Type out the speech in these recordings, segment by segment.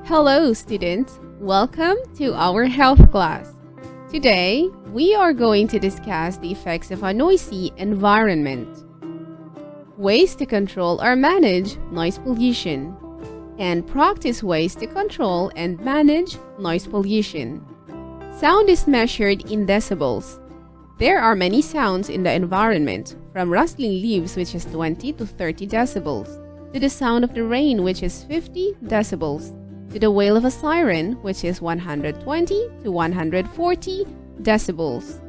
Hello students, welcome to our health class. Today, we are going to discuss the effects of a noisy environment. Ways to control or manage noise pollution, and practice ways to control and manage noise pollution. Sound is measured in decibels. There are many sounds in the environment, from rustling leaves, which is 20 to 30 decibels, to the sound of the rain, which is 50 decibels, to the wail of a siren, which is 120 to 140 decibels.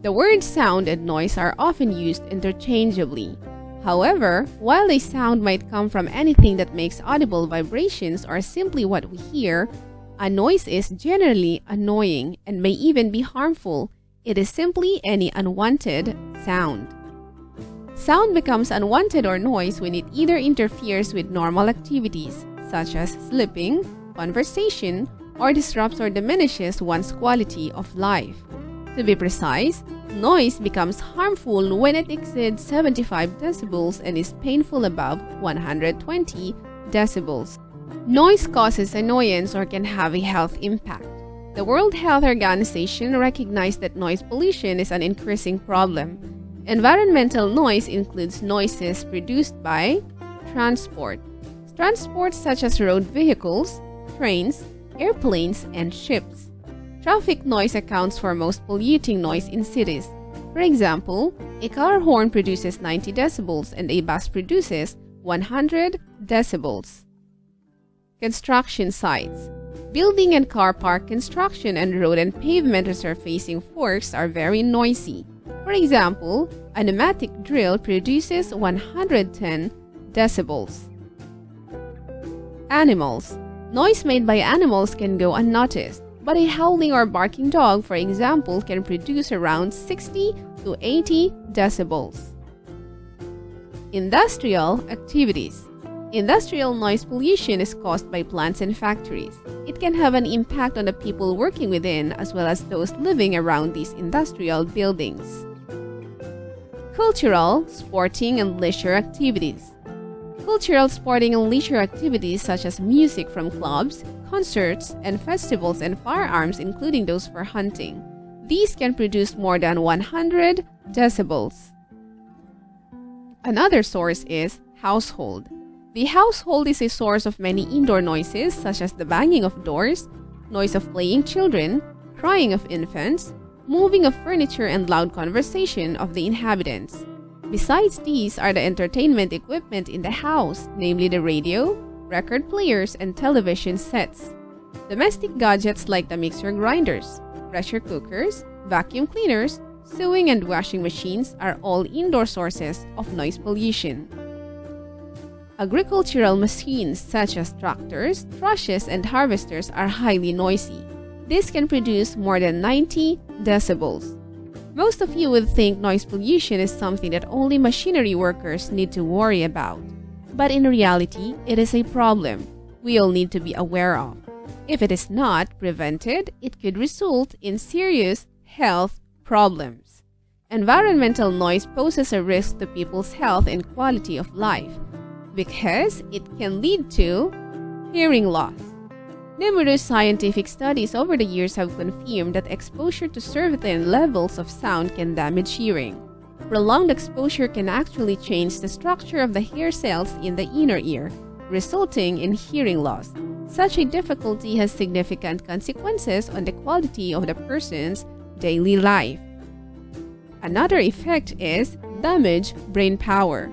The words sound and noise are often used interchangeably. However, while a sound might come from anything that makes audible vibrations or simply what we hear, a noise is generally annoying and may even be harmful. It is simply any unwanted sound. Sound becomes unwanted or noise when it either interferes with normal activities, such as sleeping, conversation, or disrupts or diminishes one's quality of life. To be precise, noise becomes harmful when it exceeds 75 decibels and is painful above 120 decibels. Noise causes annoyance or can have a health impact. The World Health Organization recognized that noise pollution is an increasing problem. Environmental noise includes noises produced by transport such as road vehicles, trains, airplanes, and ships. Traffic noise accounts for most polluting noise in cities. For example, a car horn produces 90 decibels and a bus produces 100 decibels. Construction sites. Building and car park construction and road and pavement resurfacing works are very noisy. For example, a pneumatic drill produces 110 decibels. Animals. Noise made by animals can go unnoticed, but a howling or barking dog, for example, can produce around 60 to 80 decibels. Industrial activities. Industrial noise pollution is caused by plants and factories. It can have an impact on the people working within as well as those living around these industrial buildings. Cultural, sporting, and leisure activities. Cultural, sporting, and leisure activities such as music from clubs, concerts, and festivals, and firearms, including those for hunting. These can produce more than 100 decibels. Another source is household. The household is a source of many indoor noises such as the banging of doors, noise of playing children, crying of infants, moving of furniture, and loud conversation of the inhabitants. Besides these are the entertainment equipment in the house, namely the radio, record players, and television sets. Domestic gadgets like the mixer grinders, pressure cookers, vacuum cleaners, sewing and washing machines are all indoor sources of noise pollution. Agricultural machines such as tractors, threshers, and harvesters are highly noisy. This can produce more than 90 decibels. Most of you would think noise pollution is something that only machinery workers need to worry about. But in reality, it is a problem we all need to be aware of. If it is not prevented, it could result in serious health problems. Environmental noise poses a risk to people's health and quality of life because it can lead to hearing loss. Numerous scientific studies over the years have confirmed that exposure to certain levels of sound can damage hearing. Prolonged exposure can actually change the structure of the hair cells in the inner ear, resulting in hearing loss. Such a difficulty has significant consequences on the quality of the person's daily life. Another effect is damaged brain power.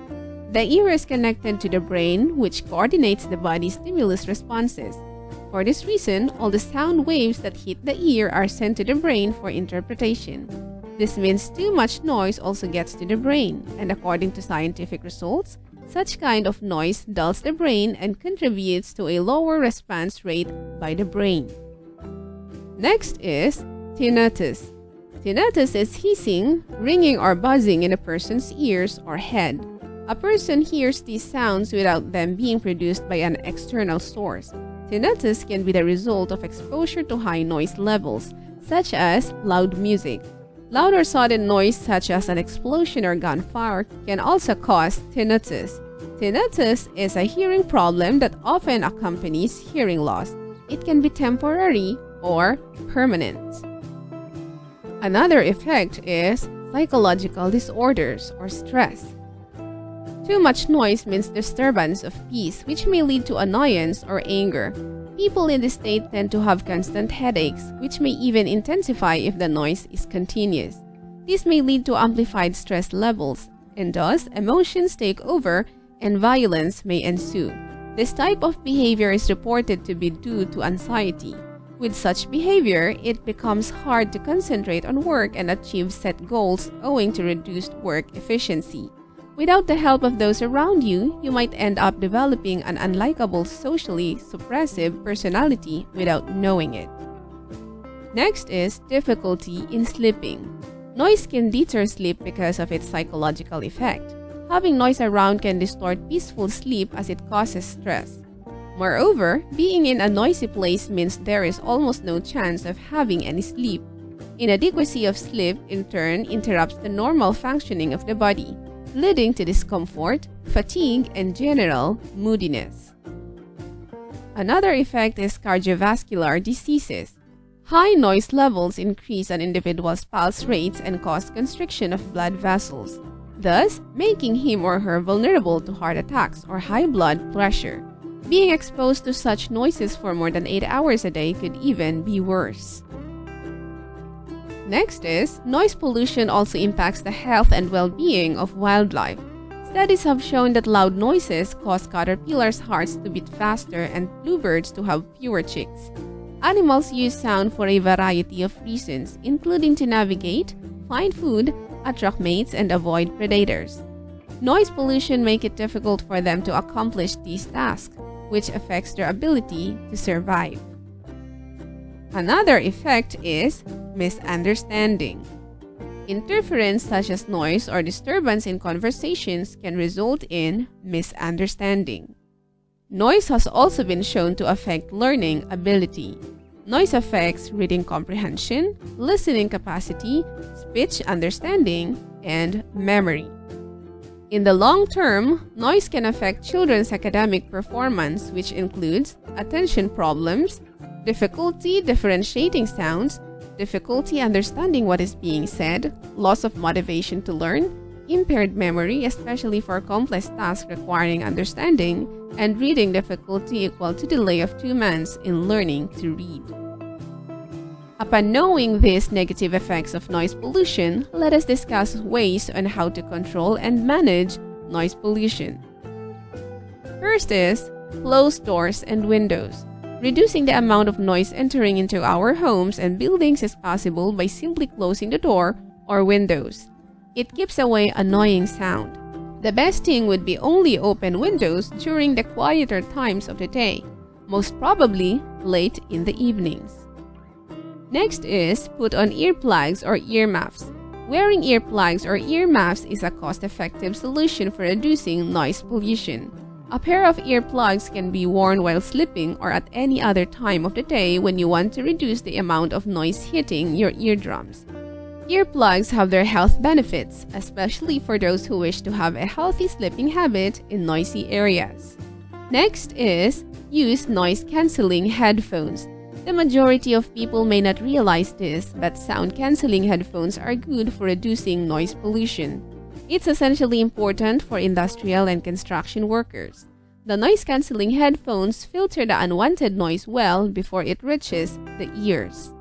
The ear is connected to the brain, which coordinates the body's stimulus responses. For this reason, all the sound waves that hit the ear are sent to the brain for interpretation. This means too much noise also gets to the brain, and according to scientific results, such kind of noise dulls the brain and contributes to a lower response rate by the brain. Next is tinnitus. Tinnitus is hissing, ringing, or buzzing in a person's ears or head. A person hears these sounds without them being produced by an external source. Tinnitus can be the result of exposure to high noise levels, such as loud music. Loud or sudden noise such as an explosion or gunfire can also cause tinnitus. Tinnitus is a hearing problem that often accompanies hearing loss. It can be temporary or permanent. Another effect is psychological disorders or stress. Too much noise means disturbance of peace, which may lead to annoyance or anger. People in this state tend to have constant headaches, which may even intensify if the noise is continuous. This may lead to amplified stress levels, and thus emotions take over and violence may ensue. This type of behavior is reported to be due to anxiety. With such behavior, it becomes hard to concentrate on work and achieve set goals owing to reduced work efficiency. Without the help of those around you, you might end up developing an unlikable, socially suppressive personality without knowing it. Next is difficulty in sleeping. Noise can deter sleep because of its psychological effect. Having noise around can distort peaceful sleep as it causes stress. Moreover, being in a noisy place means there is almost no chance of having any sleep. Inadequacy of sleep, in turn, interrupts the normal functioning of the body, leading to discomfort, fatigue, and general moodiness. Another effect is cardiovascular diseases. High noise levels increase an individual's pulse rates and cause constriction of blood vessels, thus making him or her vulnerable to heart attacks or high blood pressure. Being exposed to such noises for more than 8 hours a day could even be worse. Next is, noise pollution also impacts the health and well-being of wildlife. Studies have shown that loud noises cause caterpillars' hearts to beat faster and bluebirds to have fewer chicks. Animals use sound for a variety of reasons, including to navigate, find food, attract mates, and avoid predators. Noise pollution makes it difficult for them to accomplish these tasks, which affects their ability to survive. Another effect is misunderstanding. Interference such as noise or disturbance in conversations can result in misunderstanding. Noise has also been shown to affect learning ability. Noise affects reading comprehension, listening capacity, speech understanding, and memory. In the long term, noise can affect children's academic performance, which includes attention problems, difficulty differentiating sounds, difficulty understanding what is being said, loss of motivation to learn, impaired memory, especially for complex tasks requiring understanding, and reading difficulty equal to delay of 2 months in learning to read. Upon knowing these negative effects of noise pollution, let us discuss ways on how to control and manage noise pollution. First is close doors and windows. Reducing the amount of noise entering into our homes and buildings is possible by simply closing the door or windows. It keeps away annoying sound. The best thing would be only open windows during the quieter times of the day, most probably late in the evenings. Next is put on earplugs or ear muffs. Wearing earplugs or ear muffs is a cost-effective solution for reducing noise pollution. A pair of earplugs can be worn while sleeping or at any other time of the day when you want to reduce the amount of noise hitting your eardrums. Earplugs have their health benefits, especially for those who wish to have a healthy sleeping habit in noisy areas. Next is use noise-canceling headphones. The majority of people may not realize this, but sound-canceling headphones are good for reducing noise pollution. It's essentially important for industrial and construction workers. The noise-canceling headphones filter the unwanted noise well before it reaches the ears.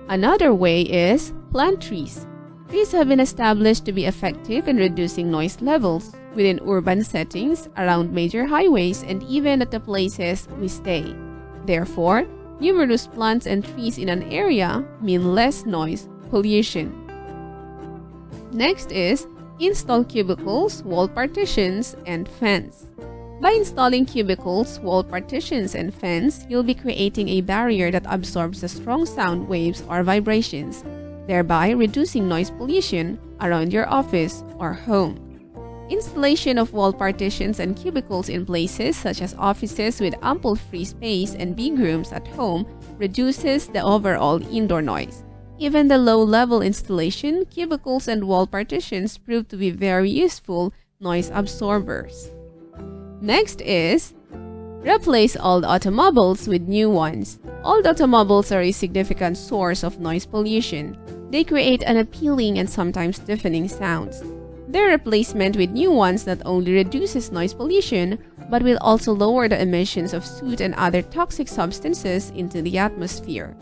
Another way is plant trees. Trees have been established to be effective in reducing noise levels within urban settings, around major highways, and even at the places we stay. Therefore, numerous plants and trees in an area mean less noise pollution. Next is install cubicles, wall partitions, and fence. By installing cubicles, wall partitions, and fence, you'll be creating a barrier that absorbs the strong sound waves or vibrations, thereby reducing noise pollution around your office or home. Installation of wall partitions and cubicles in places such as offices with ample free space and big rooms at home reduces the overall indoor noise. Even the low-level installation, cubicles and wall partitions prove to be very useful noise absorbers. Next is replace old automobiles with new ones. Old automobiles are a significant source of noise pollution. They create unappealing and sometimes deafening sounds. Their replacement with new ones not only reduces noise pollution, but will also lower the emissions of soot and other toxic substances into the atmosphere.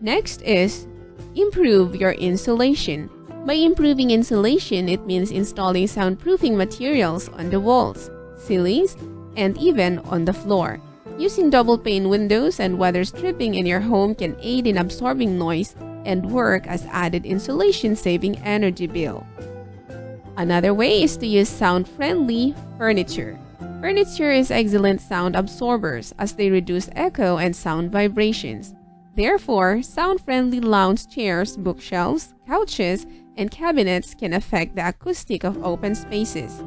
Next is improve your insulation. By improving insulation, it means installing soundproofing materials on the walls, ceilings, and even on the floor. Using double-pane windows and weather stripping in your home can aid in absorbing noise and work as added insulation, saving energy bill. Another way is to use sound-friendly furniture. Furniture is excellent sound absorbers as they reduce echo and sound vibrations. Therefore, sound-friendly lounge chairs, bookshelves, couches, and cabinets can affect the acoustic of open spaces.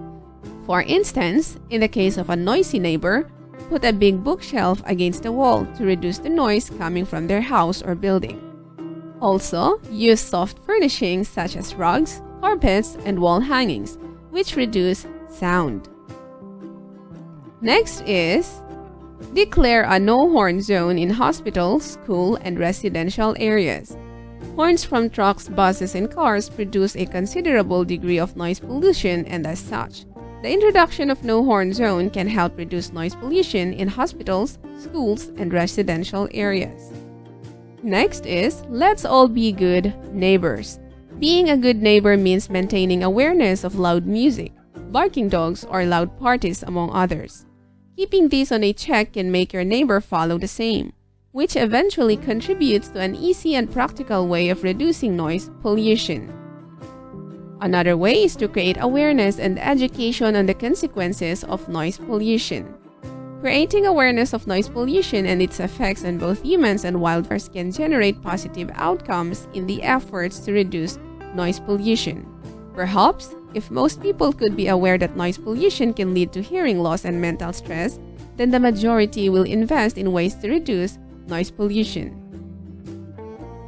For instance, in the case of a noisy neighbor, put a big bookshelf against the wall to reduce the noise coming from their house or building. Also, use soft furnishings such as rugs, carpets, and wall hangings, which reduce sound. Next is declare a no-horn zone in hospitals, school, and residential areas. Horns from trucks, buses, and cars produce a considerable degree of noise pollution, and as such, the introduction of no-horn zone can help reduce noise pollution in hospitals, schools, and residential areas. Next is let's all be good neighbors. Being a good neighbor means maintaining awareness of loud music, barking dogs, or loud parties, among others. Keeping these on a check can make your neighbor follow the same, which eventually contributes to an easy and practical way of reducing noise pollution. Another way is to create awareness and education on the consequences of noise pollution. Creating awareness of noise pollution and its effects on both humans and wildlife can generate positive outcomes in the efforts to reduce noise pollution. Perhaps, if most people could be aware that noise pollution can lead to hearing loss and mental stress, then the majority will invest in ways to reduce noise pollution.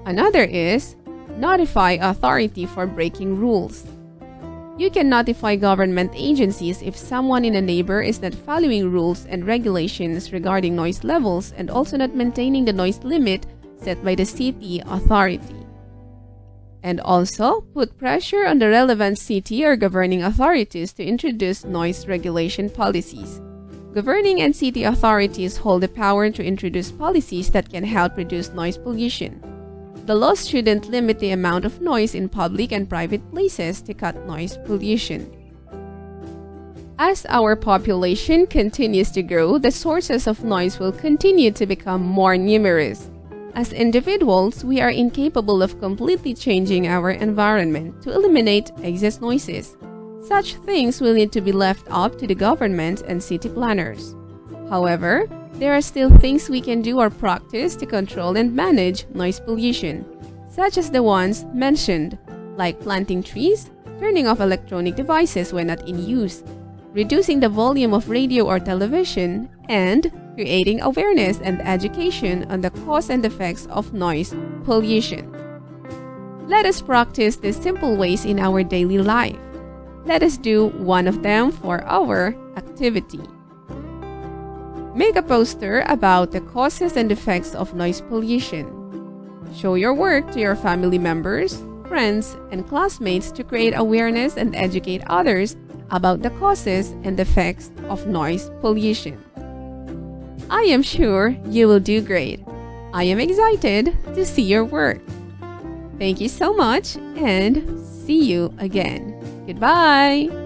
Another is notify authority for breaking rules. You can notify government agencies if someone in a neighbor is not following rules and regulations regarding noise levels and also not maintaining the noise limit set by the city authority. And also, put pressure on the relevant city or governing authorities to introduce noise regulation policies. Governing and city authorities hold the power to introduce policies that can help reduce noise pollution. The laws shouldn't limit the amount of noise in public and private places to cut noise pollution. As our population continues to grow, the sources of noise will continue to become more numerous. As individuals, we are incapable of completely changing our environment to eliminate excess noises. Such things will need to be left up to the government and city planners. However, there are still things we can do or practice to control and manage noise pollution, such as the ones mentioned, like planting trees, turning off electronic devices when not in use, reducing the volume of radio or television, and creating awareness and education on the cause and effects of noise pollution. Let us practice these simple ways in our daily life. Let us do one of them for our activity. Make a poster about the causes and effects of noise pollution. Show your work to your family members, friends, and classmates to create awareness and educate others about the causes and effects of noise pollution. I am sure you will do great. I am excited to see your work. Thank you so much and see you again. Goodbye!